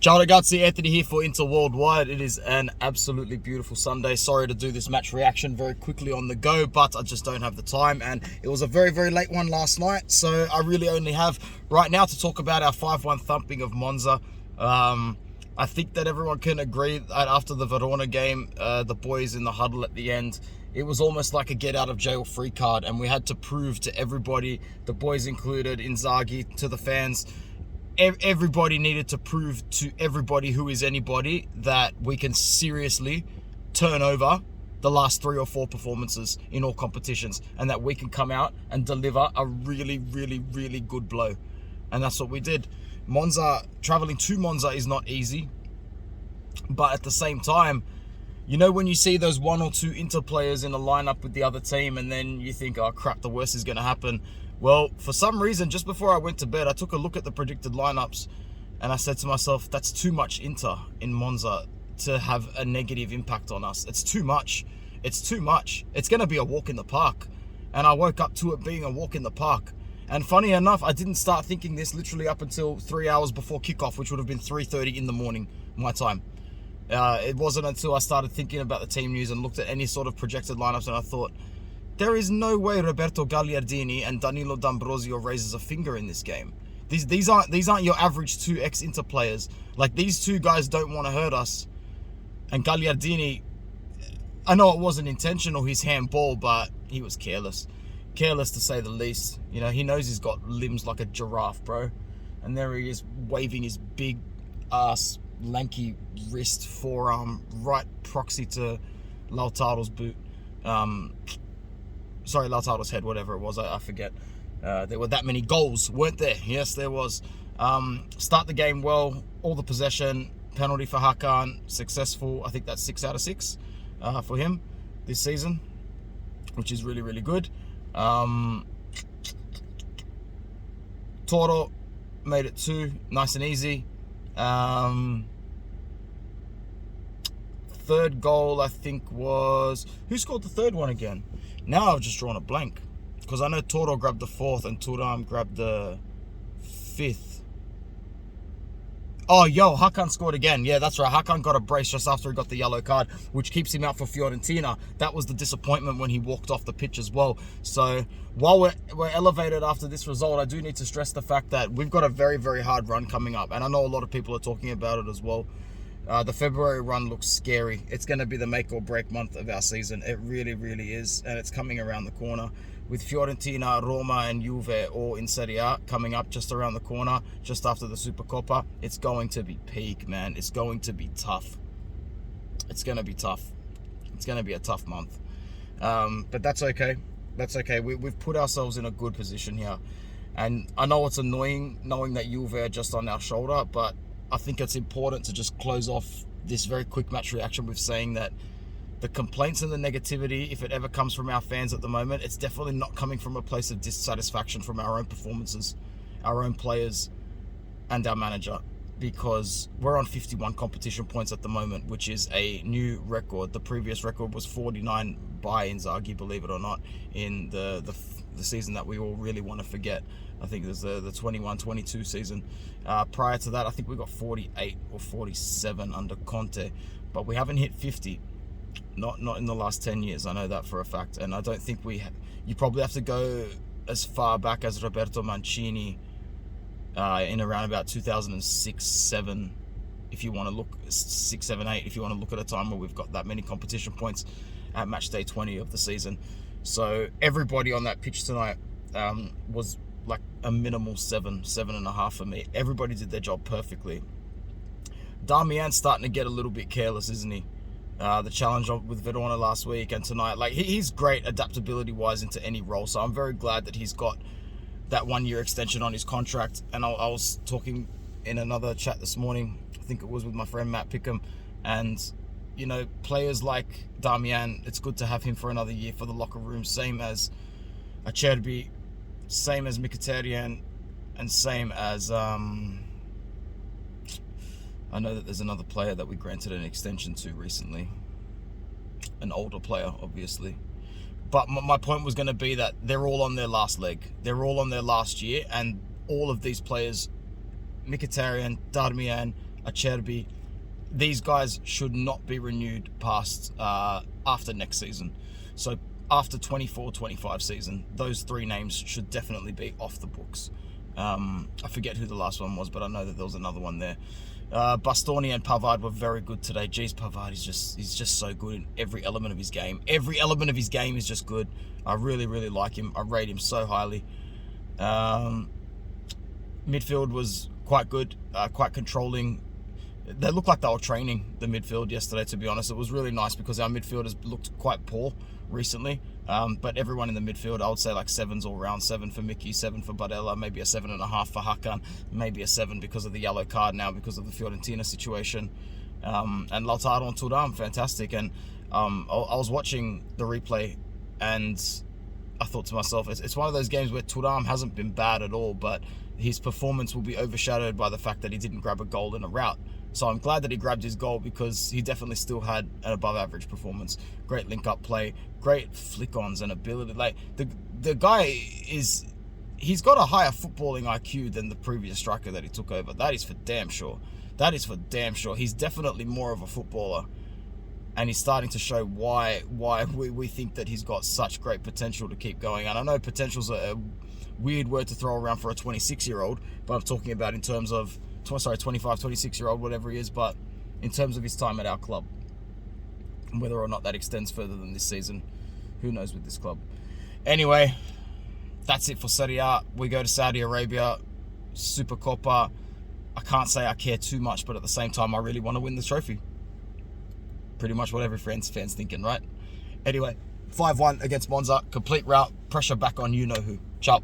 Ciao ragazzi, Anthony here for Inter Worldwide. It is an absolutely beautiful Sunday. Sorry to do this match reaction very quickly on the go, but I just don't have the time, and it was a very, very late one last night, so I really only have right now to talk about our 5-1 thumping of Monza. I think that everyone can agree that after the Verona game, the boys in the huddle at the end, it was almost like a get out of jail free card, and we had to prove to everybody, the boys included, Inzaghi, to the fans, everybody needed to prove to everybody who is anybody that we can seriously turn over the last 3 or 4 performances in all competitions, and that we can come out and deliver a really, really, really good blow. And that's what we did. Monza, traveling to Monza is not easy, but at the same time, you know, when you see those 1 or 2 Inter players in a lineup with the other team, and then you think, oh crap, the worst is going to happen. Well, for some reason, just before I went to bed, I took a look at the predicted lineups, and I said to myself, that's too much Inter in Monza to have a negative impact on us. It's too much. It's too much. It's going to be a walk in the park. And I woke up to it being a walk in the park. And funny enough, I didn't start thinking this literally up until 3 hours before kickoff, which would have been 3:30 in the morning, my time. It wasn't until I started thinking about the team news and looked at any sort of projected lineups, and I thought, there is no way Roberto Gagliardini and Danilo D'Ambrosio raises a finger in this game. These aren't your average 2 ex-Inter players. Like, these 2 guys don't want to hurt us. And Gagliardini, I know it wasn't intentional, his handball, but he was careless. Careless to say the least. You know, he knows he's got limbs like a giraffe, bro. And there he is, waving his big ass, lanky wrist, forearm, right proxy to Lautaro's boot. Sorry, Lautaro's head, whatever it was, I forget. There were that many goals, weren't there? Yes, there was. Start the game well, all the possession, penalty for Hakan, successful. I think that's 6 out of 6 for him this season, which is really, really good. Toro made it 2, nice and easy. Third goal, I think, was... Who scored the third one again? Now I've just drawn a blank, because I know Toro grabbed the 4th and Thuram grabbed the 5th. Oh, Hakan scored again. Yeah, that's right. Hakan got a brace just after he got the yellow card, which keeps him out for Fiorentina. That was the disappointment when he walked off the pitch as well. So while we're elevated after this result, I do need to stress the fact that we've got a very, very hard run coming up. And I know a lot of people are talking about it as well. The February run looks scary. It's going to be the make or break month of our season. It really, really is. And it's coming around the corner. With Fiorentina, Roma and Juve all in Serie A coming up just around the corner, just after the Supercoppa, it's going to be peak, man. It's going to be tough. It's going to be tough. It's going to be a tough month. But that's okay. That's okay. We've put ourselves in a good position here. And I know it's annoying knowing that Juve are just on our shoulder, but I think it's important to just close off this very quick match reaction with saying that the complaints and the negativity, if it ever comes from our fans at the moment, it's definitely not coming from a place of dissatisfaction from our own performances, our own players, and our manager, because we're on 51 competition points at the moment, which is a new record. The previous record was 49 by Inzaghi, believe it or not, in the season that we all really want to forget. I think it was the 21-22 season. Prior to that, I think we got 48 or 47 under Conte, but we haven't hit 50. Not in the last 10 years. I know that for a fact. And I don't think you probably have to go as far back as Roberto Mancini in around about 2006-7, if you want to look 6-7-8, if you want to look at a time where we've got that many competition points at match day 20 of the season. So everybody on that pitch tonight was like a minimal 7.5 for me. Everybody did their job perfectly. Damian's starting to get a little bit careless, isn't he? The challenge with Verona last week and tonight, like he's great adaptability wise into any role, so I'm very glad that he's got that 1-year extension on his contract. And I was talking in another chat this morning, I think it was with my friend Matt Pickham, and you know, players like Damian, it's good to have him for another year for the locker room, same as Acerbi, same as Mkhitaryan, and same as I know that there's another player that we granted an extension to recently. An older player, obviously. But my point was going to be that they're all on their last leg. They're all on their last year. And all of these players, Mkhitaryan, Darmian, Acerbi. These guys should not be renewed past after next season. So after 24-25 season, those three names should definitely be off the books. I forget who the last one was, but I know that there was another one there. Bastoni and Pavard were very good today. Jeez, Pavard he's just so good in every element of his game. Every element of his game is just good. I really, really like him. I rate him so highly. Midfield was quite good, quite controlling. They looked like they were training the midfield yesterday, to be honest. It was really nice because our midfield has looked quite poor recently. But everyone in the midfield, I would say like 7s all round. 7 for Mickey, 7 for Barella, maybe a 7.5 for Hakan, maybe a 7 because of the yellow card now because of the Fiorentina situation. And Lautaro and Thuram, fantastic. And I was watching the replay and I thought to myself, it's one of those games where Thuram hasn't been bad at all, but his performance will be overshadowed by the fact that he didn't grab a goal in a rout. So I'm glad that he grabbed his goal because he definitely still had an above average performance. Great link-up play, great flick-ons and ability. Like the guy he's got a higher footballing IQ than the previous striker that he took over. That is for damn sure. That is for damn sure. He's definitely more of a footballer. And he's starting to show why we think that he's got such great potential to keep going. And I know potential's a weird word to throw around for a 26-year-old, but I'm talking about in terms of 25, 26-year-old, whatever he is, but in terms of his time at our club. And whether or not that extends further than this season, who knows with this club. Anyway, that's it for Serie A. We go to Saudi Arabia, Supercoppa. I can't say I care too much, but at the same time, I really want to win the trophy. Pretty much what every fan's thinking, right? Anyway, 5-1 against Monza, complete rout, pressure back on you-know-who. Ciao.